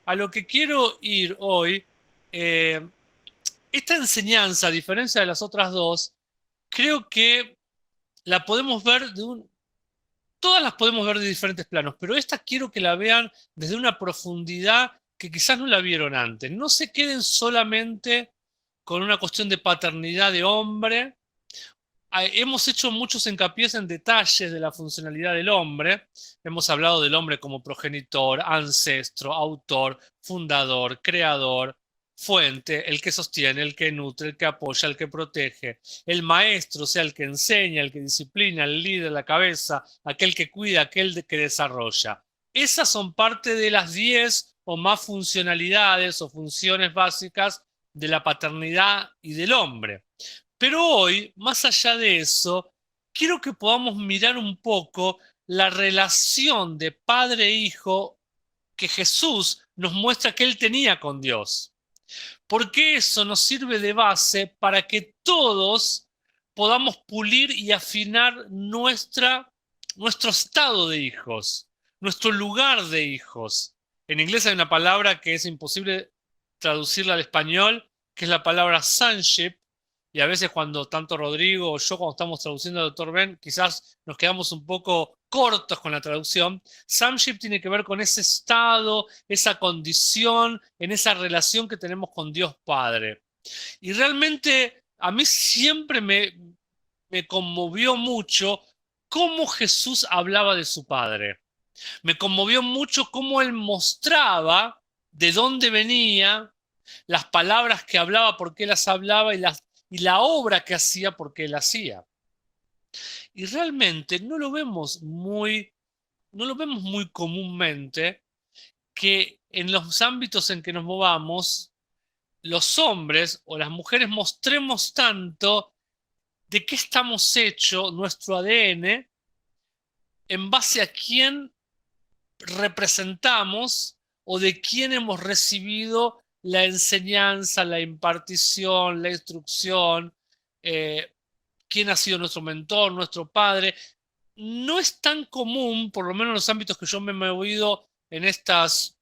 a lo que quiero ir hoy, eh, esta enseñanza, a diferencia de las otras dos, creo que la podemos ver todas las podemos ver de diferentes planos, pero esta quiero que la vean desde una profundidad que quizás no la vieron antes. No se queden solamente con una cuestión de paternidad de hombre. Hemos hecho muchos hincapiés en detalles de la funcionalidad del hombre. Hemos hablado del hombre como progenitor, ancestro, autor, fundador, creador, fuente, el que sostiene, el que nutre, el que apoya, el que protege, el maestro, o sea, el que enseña, el que disciplina, el líder, la cabeza, aquel que cuida, aquel que desarrolla. Esas son parte de las 10 o más funcionalidades o funciones básicas de la paternidad y del hombre. Pero hoy, más allá de eso, quiero que podamos mirar un poco la relación de padre e hijo que Jesús nos muestra que él tenía con Dios. Porque eso nos sirve de base para que todos podamos pulir y afinar nuestro estado de hijos, nuestro lugar de hijos. En inglés hay una palabra que es imposible traducirla al español, que es la palabra sonship, y a veces cuando tanto Rodrigo o yo cuando estamos traduciendo al doctor Ben, quizás nos quedamos un poco cortos con la traducción. Sonship tiene que ver con ese estado, esa condición, en esa relación que tenemos con Dios Padre. Y realmente a mí siempre me conmovió mucho cómo Jesús hablaba de su Padre. Me conmovió mucho cómo él mostraba de dónde venía, las palabras que hablaba, por qué las hablaba y la obra que hacía, porque él hacía. Y realmente no lo vemos muy comúnmente que en los ámbitos en que nos movamos, los hombres o las mujeres mostremos tanto de qué estamos hechos, nuestro ADN, en base a quién representamos o de quién hemos recibido la enseñanza, la impartición, la instrucción, eh, quién ha sido nuestro mentor, nuestro padre. No es tan común, por lo menos en los ámbitos que yo me he movido en estas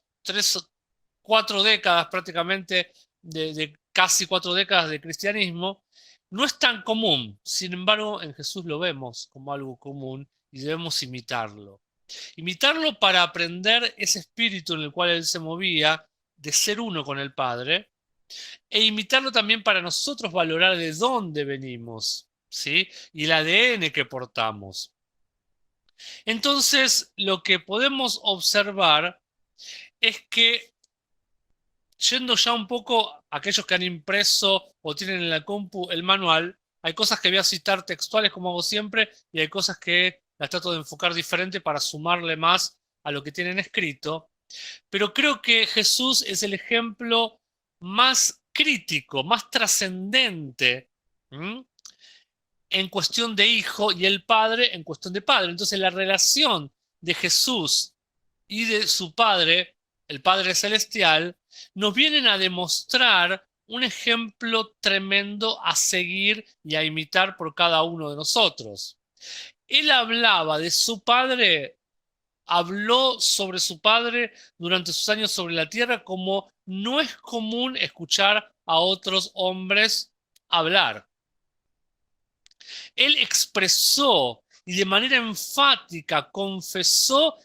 4 décadas prácticamente, de casi 4 décadas de cristianismo, no es tan común. Sin embargo, en Jesús lo vemos como algo común y debemos imitarlo. Imitarlo para aprender ese espíritu en el cual él se movía, de ser uno con el Padre, e imitarlo también para nosotros valorar de dónde venimos, ¿sí? Y el ADN que portamos. Entonces, lo que podemos observar es que, yendo ya un poco a aquellos que han impreso o tienen en la compu el manual, hay cosas que voy a citar textuales como hago siempre y hay cosas que las trato de enfocar diferente para sumarle más a lo que tienen escrito. Pero creo que Jesús es el ejemplo más crítico, más trascendente, ¿m? En cuestión de hijo y el padre en cuestión de padre. Entonces la relación de Jesús y de su padre, el Padre Celestial, nos vienen a demostrar un ejemplo tremendo a seguir y a imitar por cada uno de nosotros. Él hablaba de su padre, habló sobre su padre durante sus años sobre la tierra como no es común escuchar a otros hombres hablar. Él expresó y de manera enfática confesó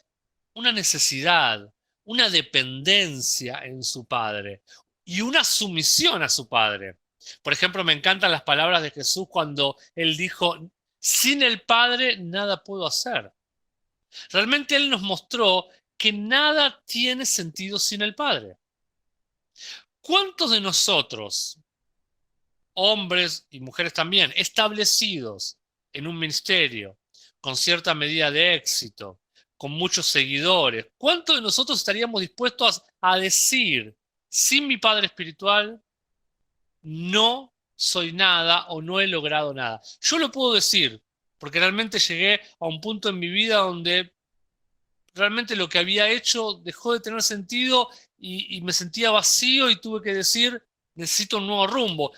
una necesidad, una dependencia en su padre y una sumisión a su padre. Por ejemplo, me encantan las palabras de Jesús cuando él dijo, sin el Padre nada puedo hacer. Realmente él nos mostró que nada tiene sentido sin el Padre. ¿Cuántos de nosotros, hombres y mujeres también, establecidos en un ministerio, con cierta medida de éxito, con muchos seguidores, cuántos de nosotros estaríamos dispuestos a decir, sin mi padre espiritual, no soy nada o no he logrado nada? Yo lo puedo decir, porque realmente llegué a un punto en mi vida donde realmente lo que había hecho dejó de tener sentido y me sentía vacío y tuve que decir, necesito un nuevo rumbo.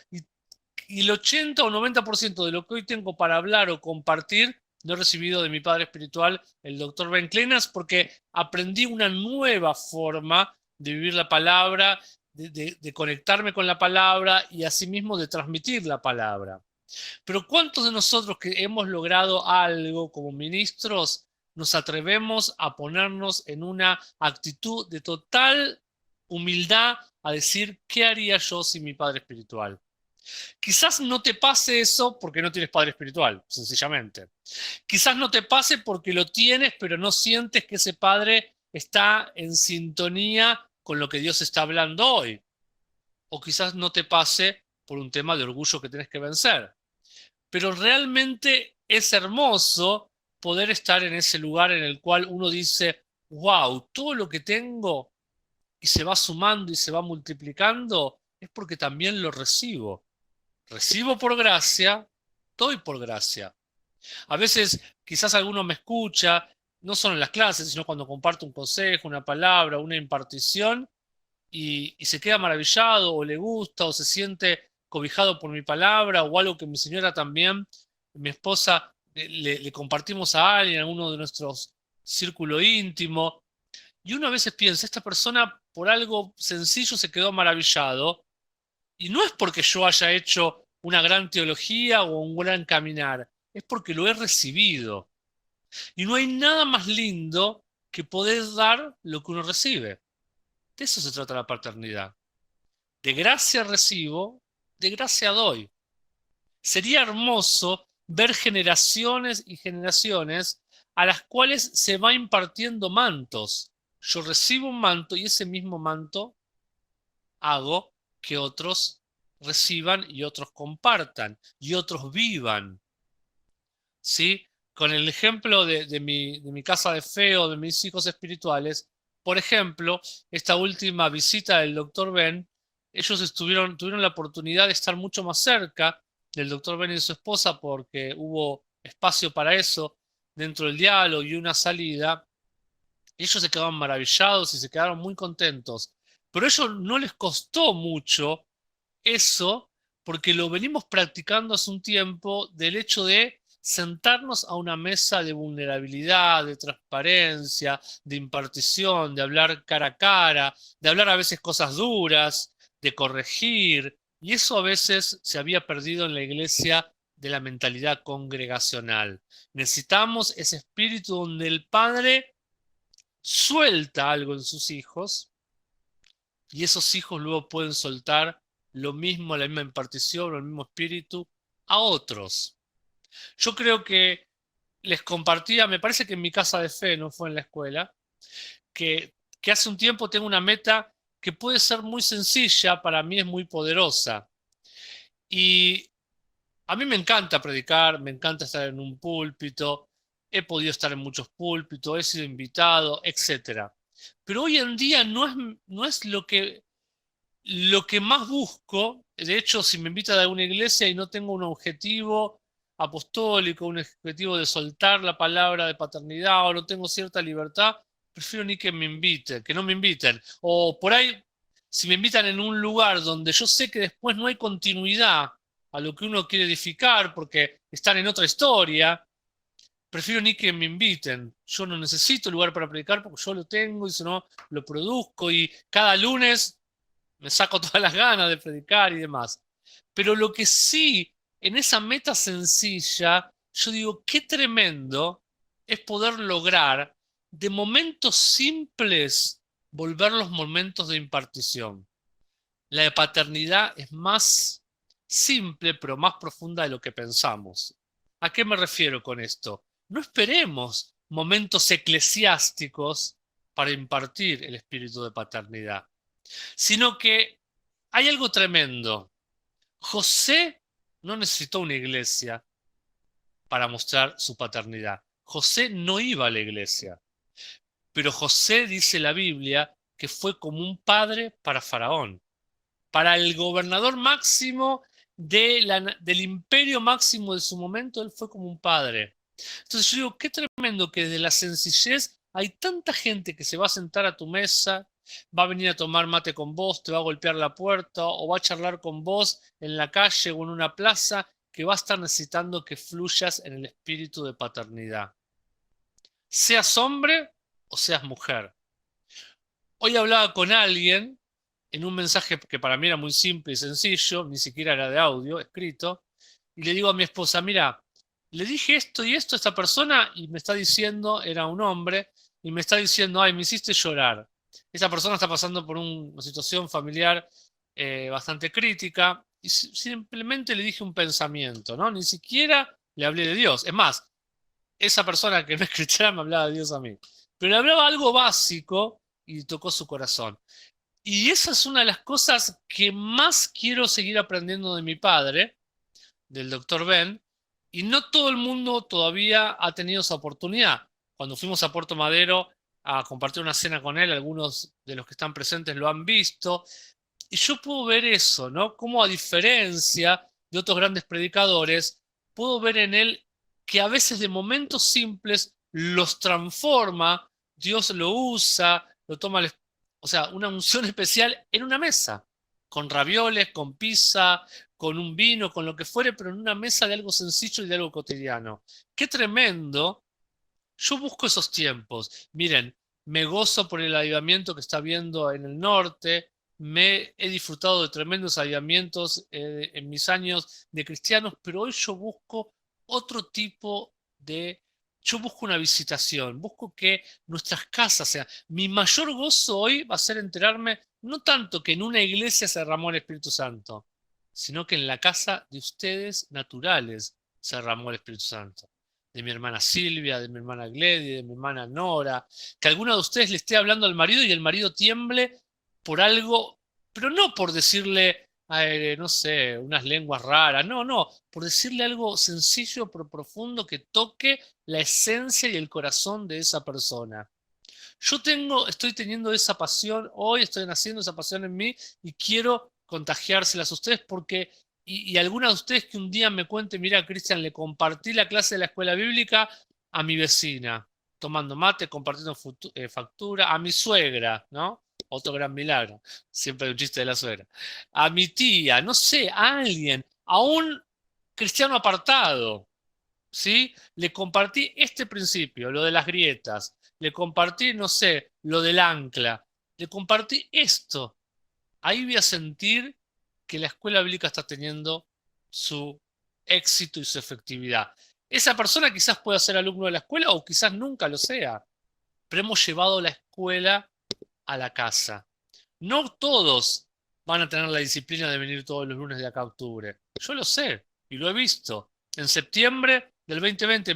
Y el 80 o 90% de lo que hoy tengo para hablar o compartir lo he recibido de mi padre espiritual, el doctor Ben Clenas, porque aprendí una nueva forma de vivir la palabra, de conectarme con la palabra y asimismo de transmitir la palabra. Pero ¿cuántos de nosotros que hemos logrado algo como ministros nos atrevemos a ponernos en una actitud de total humildad a decir, ¿qué haría yo sin mi padre espiritual? Quizás no te pase eso porque no tienes padre espiritual, sencillamente. Quizás no te pase porque lo tienes, pero no sientes que ese padre está en sintonía con lo que Dios está hablando hoy. O quizás no te pase por un tema de orgullo que tienes que vencer. Pero realmente es hermoso poder estar en ese lugar en el cual uno dice, wow, todo lo que tengo y se va sumando y se va multiplicando es porque también lo recibo. Recibo por gracia, doy por gracia. A veces quizás alguno me escucha, no solo en las clases, sino cuando comparto un consejo, una palabra, una impartición, y se queda maravillado o le gusta o se siente cobijado por mi palabra o algo que mi señora también, mi esposa, le compartimos a alguien, a uno de nuestros círculo íntimo, y uno a veces piensa, esta persona por algo sencillo se quedó maravillado, y no es porque yo haya hecho una gran teología o un gran caminar, es porque lo he recibido. Y no hay nada más lindo que poder dar lo que uno recibe. De eso se trata la paternidad. De gracia recibo, de gracia doy. Sería hermoso ver generaciones y generaciones a las cuales se va impartiendo mantos. Yo recibo un manto y ese mismo manto hago que otros reciban y otros compartan y otros vivan. ¿Sí? Con el ejemplo de mi casa de fe o de mis hijos espirituales, por ejemplo, esta última visita del doctor Ben, ellos tuvieron la oportunidad de estar mucho más cerca del doctor Ben y de su esposa porque hubo espacio para eso dentro del diálogo y una salida. Ellos se quedaron maravillados y se quedaron muy contentos, pero a ellos no les costó mucho eso porque lo venimos practicando hace un tiempo del hecho de sentarnos a una mesa de vulnerabilidad, de transparencia, de impartición, de hablar cara a cara, de hablar a veces cosas duras, de corregir, y eso a veces se había perdido en la iglesia de la mentalidad congregacional. Necesitamos ese espíritu donde el Padre suelta algo en sus hijos y esos hijos luego pueden soltar lo mismo, la misma impartición, el mismo espíritu a otros. Yo creo que les compartía, me parece que en mi casa de fe, no fue en la escuela, que hace un tiempo tengo una meta que puede ser muy sencilla, para mí es muy poderosa. Y a mí me encanta predicar, me encanta estar en un púlpito, he podido estar en muchos púlpitos, he sido invitado, etcétera. Pero hoy en día no es lo que más busco. De hecho, si me invitan a alguna iglesia y no tengo un objetivo apostólico, un objetivo de soltar la palabra de paternidad o no tengo cierta libertad, prefiero ni que me inviten, que no me inviten. O por ahí, si me invitan en un lugar donde yo sé que después no hay continuidad a lo que uno quiere edificar porque están en otra historia, prefiero ni que me inviten. Yo no necesito lugar para predicar porque yo lo tengo y si no, lo produzco y cada lunes me saco todas las ganas de predicar y demás. Pero lo que sí, en esa meta sencilla, yo digo, qué tremendo es poder lograr de momentos simples volver los momentos de impartición. La de paternidad es más simple, pero más profunda de lo que pensamos. ¿A qué me refiero con esto? No esperemos momentos eclesiásticos para impartir el espíritu de paternidad, sino que hay algo tremendo. José no necesitó una iglesia para mostrar su paternidad. José no iba a la iglesia, pero José dice la Biblia que fue como un padre para Faraón, para el gobernador máximo del imperio máximo de su momento, él fue como un padre. Entonces yo digo, qué tremendo que desde la sencillez hay tanta gente que se va a sentar a tu mesa, va a venir a tomar mate con vos, te va a golpear la puerta o va a charlar con vos en la calle o en una plaza, que va a estar necesitando que fluyas en el espíritu de paternidad. Seas hombre o seas mujer. Hoy hablaba con alguien en un mensaje que para mí era muy simple y sencillo, ni siquiera era de audio, escrito, y le digo a mi esposa, mira, le dije esto y esto a esta persona y me está diciendo, era un hombre, y me está diciendo, ay, me hiciste llorar. Esa persona está pasando por una situación familiar bastante crítica y simplemente le dije un pensamiento, ¿no? Ni siquiera le hablé de Dios. Es más, esa persona que no es cristiana me hablaba de Dios a mí. Pero le hablaba algo básico y tocó su corazón. Y esa es una de las cosas que más quiero seguir aprendiendo de mi padre, del doctor Ben, y no todo el mundo todavía ha tenido esa oportunidad. Cuando fuimos a Puerto Madero a compartir una cena con él, algunos de los que están presentes lo han visto, y yo puedo ver eso, ¿no? Como a diferencia de otros grandes predicadores, puedo ver en él que a veces de momentos simples los transforma, Dios lo usa, lo toma, o sea, una unción especial en una mesa, con ravioles, con pizza, con un vino, con lo que fuere, pero en una mesa de algo sencillo y de algo cotidiano. Qué tremendo. Yo busco esos tiempos. Miren, me gozo por el avivamiento que está habiendo en el norte. He disfrutado de tremendos avivamientos en mis años de cristianos, pero hoy yo busco otro tipo de... Yo busco una visitación, busco que nuestras casas sean... Mi mayor gozo hoy va a ser enterarme no tanto que en una iglesia se derramó el Espíritu Santo, sino que en la casa de ustedes naturales se derramó el Espíritu Santo, de mi hermana Silvia, de mi hermana Gledy, de mi hermana Nora, que alguno de ustedes le esté hablando al marido y el marido tiemble por algo, pero no por decirle, no sé, unas lenguas raras, no, no, por decirle algo sencillo pero profundo que toque la esencia y el corazón de esa persona. Estoy teniendo esa pasión hoy, estoy naciendo esa pasión en mí y quiero contagiárselas a ustedes porque, y alguna de ustedes que un día me cuente, mira, Cristian, le compartí la clase de la escuela bíblica a mi vecina, tomando mate, compartiendo factura, a mi suegra, ¿no? Otro gran milagro, siempre hay un chiste de la suegra. A mi tía, no sé, a alguien, a un cristiano apartado, ¿sí? Le compartí este principio, lo de las grietas, le compartí, no sé, lo del ancla, le compartí esto. Ahí voy a sentir que la escuela bíblica está teniendo su éxito y su efectividad. Esa persona quizás pueda ser alumno de la escuela o quizás nunca lo sea, pero hemos llevado la escuela a la casa. No todos van a tener la disciplina de venir todos los lunes de acá a octubre. Yo lo sé y lo he visto. En septiembre del 2020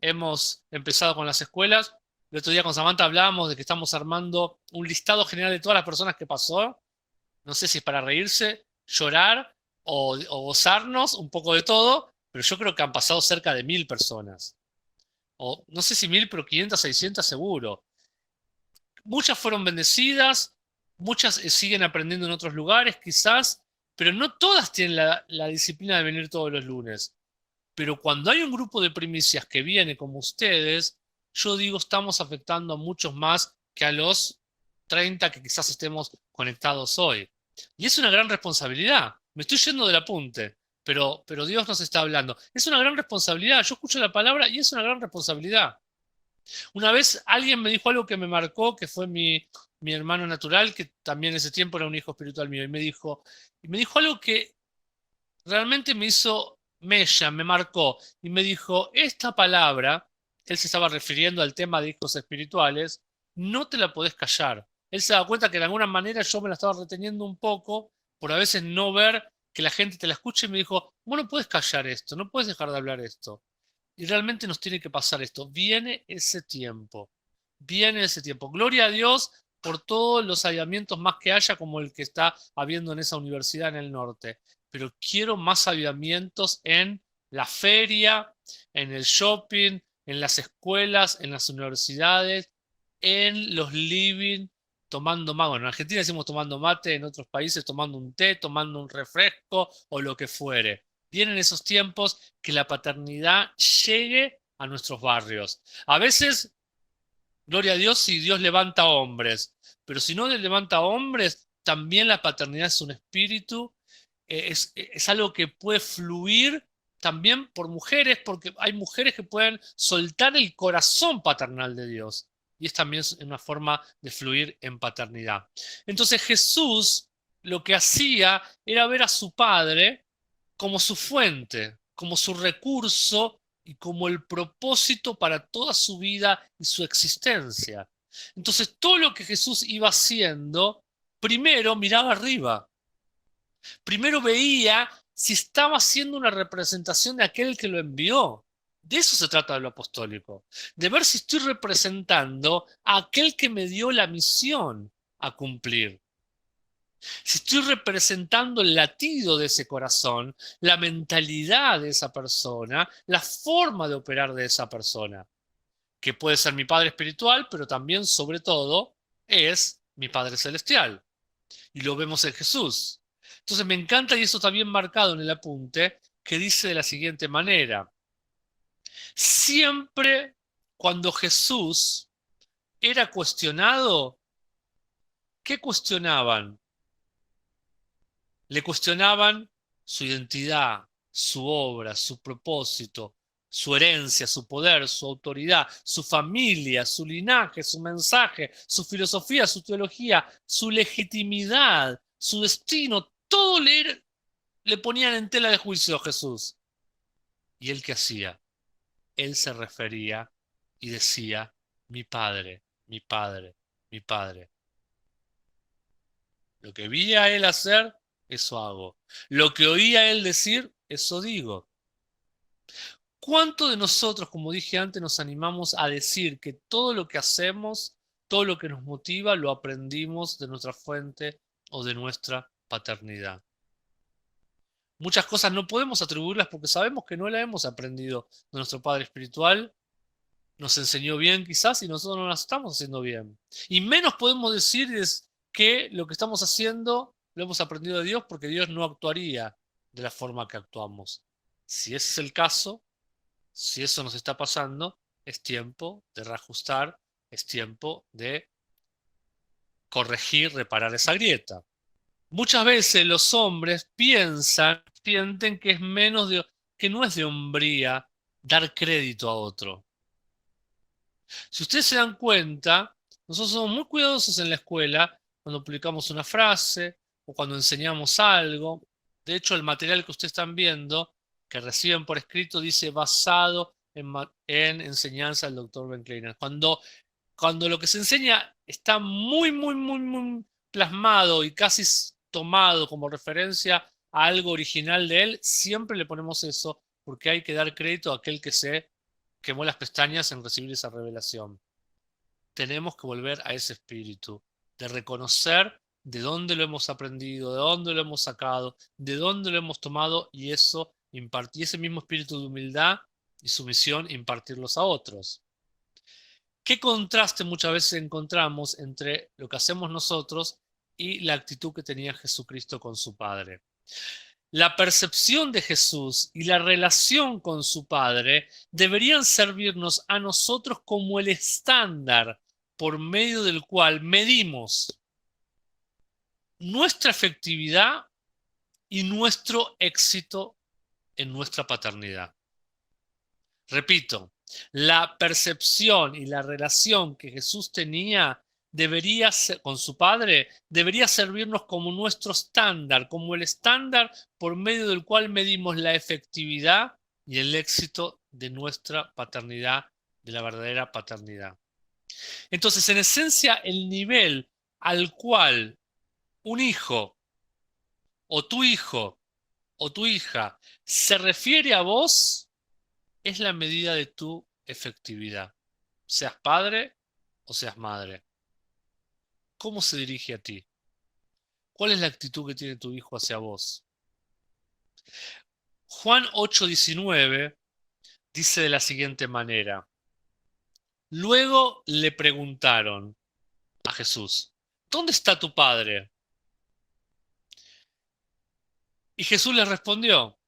hemos empezado con las escuelas. El otro día con Samantha hablábamos de que estamos armando un listado general de todas las personas que pasó. No sé si es para reírse, llorar o gozarnos, un poco de todo, pero yo creo que han pasado cerca de 1000 personas. O no sé si 1000, pero 500, 600 seguro. Muchas fueron bendecidas, muchas siguen aprendiendo en otros lugares quizás, pero no todas tienen la disciplina de venir todos los lunes. Pero cuando hay un grupo de primicias que viene como ustedes, yo digo, estamos afectando a muchos más que a los 30 que quizás estemos conectados hoy. Y es una gran responsabilidad. Me estoy yendo del apunte, pero Dios nos está hablando. Es una gran responsabilidad. Yo escucho la palabra y es una gran responsabilidad. Una vez alguien me dijo algo que me marcó, que fue mi hermano natural, que también en ese tiempo era un hijo espiritual mío, y me dijo algo que realmente me hizo mella, me marcó, y me dijo, esta palabra, él se estaba refiriendo al tema de hijos espirituales, no te la podés callar. Él se daba cuenta que de alguna manera yo me la estaba reteniendo un poco por a veces no ver que la gente te la escuche y me dijo, vos no puedes callar esto, no puedes dejar de hablar esto. Y realmente nos tiene que pasar esto. Viene ese tiempo. Viene ese tiempo. Gloria a Dios por todos los avivamientos más que haya, como el que está habiendo en esa universidad en el norte. Pero quiero más avivamientos en la feria, en el shopping, en las escuelas, en las universidades, en los living, tomando mate. Bueno, en Argentina decimos tomando mate, en otros países tomando un té, tomando un refresco o lo que fuere. Vienen esos tiempos que la paternidad llegue a nuestros barrios. A veces, gloria a Dios, si Dios levanta hombres, pero si no le levanta hombres, también la paternidad es un espíritu, es algo que puede fluir también por mujeres, porque hay mujeres que pueden soltar el corazón paternal de Dios. y es también una forma de fluir en paternidad. Entonces Jesús lo que hacía era ver a su Padre como su fuente, como su recurso y como el propósito para toda su vida y su existencia. Entonces todo lo que Jesús iba haciendo, primero miraba arriba, primero veía si estaba haciendo una representación de aquel que lo envió. De eso se trata de lo apostólico, de ver si estoy representando a aquel que me dio la misión a cumplir. Si estoy representando el latido de ese corazón, la mentalidad de esa persona, la forma de operar de esa persona, que puede ser mi Padre espiritual, pero también, sobre todo, es mi Padre celestial. Y lo vemos en Jesús. Entonces me encanta, y eso está bien marcado en el apunte, que dice de la siguiente manera: siempre cuando Jesús era cuestionado, ¿qué cuestionaban? Le cuestionaban su identidad, su obra, su propósito, su herencia, su poder, su autoridad, su familia, su linaje, su mensaje, su filosofía, su teología, su legitimidad, su destino. Todo le ponían en tela de juicio a Jesús. ¿Y él qué hacía? Él se refería y decía: mi Padre, mi Padre, mi Padre. Lo que vi a él hacer, eso hago. Lo que oí a él decir, eso digo. ¿Cuánto de nosotros, como dije antes, nos animamos a decir que todo lo que hacemos, todo lo que nos motiva, lo aprendimos de nuestra fuente o de nuestra paternidad? Muchas cosas no podemos atribuirlas porque sabemos que no las hemos aprendido de nuestro Padre espiritual. Nos enseñó bien quizás y nosotros no las estamos haciendo bien. Y menos podemos decir que lo que estamos haciendo lo hemos aprendido de Dios, porque Dios no actuaría de la forma que actuamos. Si ese es el caso, si eso nos está pasando, es tiempo de reajustar, es tiempo de corregir, reparar esa grieta. Muchas veces los hombres sienten que es que no es de hombría dar crédito a otro. Si ustedes se dan cuenta, nosotros somos muy cuidadosos en la escuela cuando publicamos una frase o cuando enseñamos algo. De hecho, el material que ustedes están viendo, que reciben por escrito, dice basado en enseñanza del doctor Ben Kleiner. Cuando lo que se enseña está muy, muy, muy, muy plasmado y casi tomado como referencia a algo original de él, siempre le ponemos eso, porque hay que dar crédito a aquel que se quemó las pestañas en recibir esa revelación. Tenemos que volver a ese espíritu de reconocer de dónde lo hemos aprendido, de dónde lo hemos sacado, de dónde lo hemos tomado, y eso impartir ese mismo espíritu de humildad y sumisión, impartirlos a otros. ¿Qué contraste muchas veces encontramos entre lo que hacemos nosotros y la actitud que tenía Jesucristo con su Padre? La percepción de Jesús y la relación con su Padre deberían servirnos a nosotros como el estándar por medio del cual medimos nuestra efectividad y nuestro éxito en nuestra paternidad. Repito, la percepción y la relación que Jesús tenía con su Padre debería servirnos como nuestro estándar, como el estándar por medio del cual medimos la efectividad y el éxito de nuestra paternidad, de la verdadera paternidad. Entonces, en esencia, el nivel al cual un hijo o tu hijo o tu hija se refiere a vos es la medida de tu efectividad, seas padre o seas madre. ¿Cómo se dirige a ti? ¿Cuál es la actitud que tiene tu hijo hacia vos? Juan 8:19 dice de la siguiente manera: luego le preguntaron a Jesús: ¿dónde está tu padre? Y Jesús les respondió: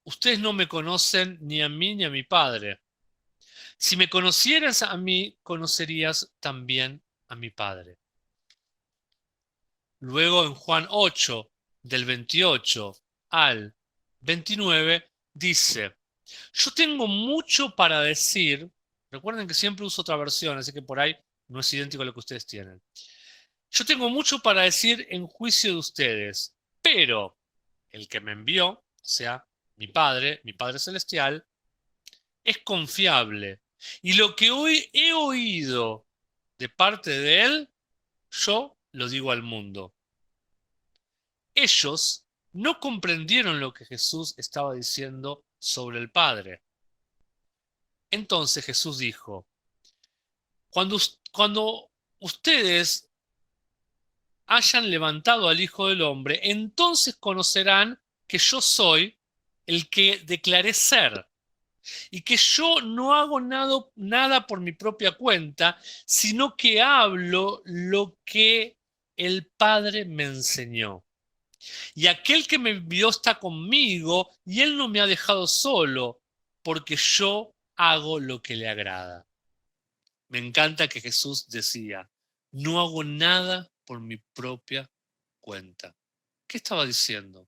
ustedes no me conocen ni a mí ni a mi padre. Si me conocieras a mí, conocerías también a mi padre. Luego en Juan 8, del 28 al 29, dice: yo tengo mucho para decir. Recuerden que siempre uso otra versión, así que por ahí no es idéntico a lo que ustedes tienen. Yo tengo mucho para decir en juicio de ustedes, pero el que me envió, o sea, mi Padre Celestial, es confiable. Y lo que hoy he oído de parte de él, yo lo digo al mundo. Ellos no comprendieron lo que Jesús estaba diciendo sobre el Padre. Entonces Jesús dijo, cuando ustedes hayan levantado al Hijo del Hombre, entonces conocerán que yo soy el que declaré ser y que yo no hago nada por mi propia cuenta, sino que hablo lo que el Padre me enseñó. Y aquel que me envió está conmigo y él no me ha dejado solo, porque yo hago lo que le agrada. Me encanta que Jesús decía, no hago nada por mi propia cuenta. ¿Qué estaba diciendo?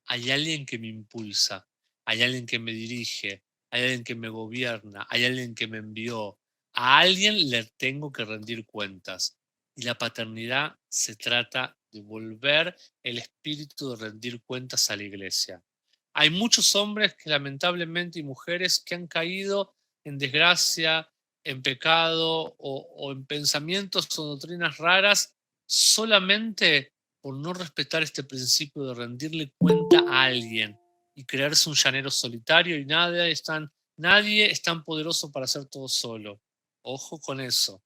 Hay alguien que me impulsa, hay alguien que me dirige, hay alguien que me gobierna, hay alguien que me envió. A alguien le tengo que rendir cuentas. Y la paternidad se trata de volver el espíritu de rendir cuentas a la iglesia. Hay muchos hombres que lamentablemente y mujeres que han caído en desgracia, en pecado o en pensamientos o doctrinas raras solamente por no respetar este principio de rendirle cuenta a alguien y crearse un llanero solitario y nadie es tan poderoso para hacer todo solo. Ojo con eso.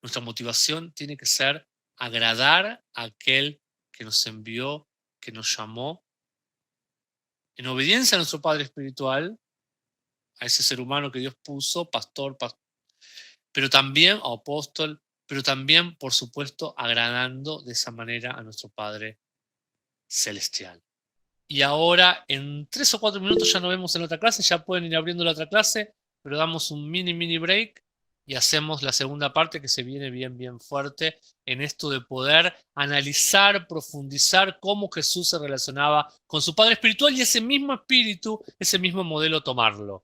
Nuestra motivación tiene que ser agradar a aquel que nos envió, que nos llamó, en obediencia a nuestro Padre Espiritual, a ese ser humano que Dios puso, pastor, pero también apóstol, pero también, por supuesto, agradando de esa manera a nuestro Padre Celestial. Y ahora, en 3 o 4 minutos ya nos vemos en otra clase, ya pueden ir abriendo la otra clase, pero damos un mini break y hacemos la segunda parte que se viene bien fuerte en esto de poder analizar, profundizar cómo Jesús se relacionaba con su Padre Espiritual y ese mismo espíritu, ese mismo modelo tomarlo.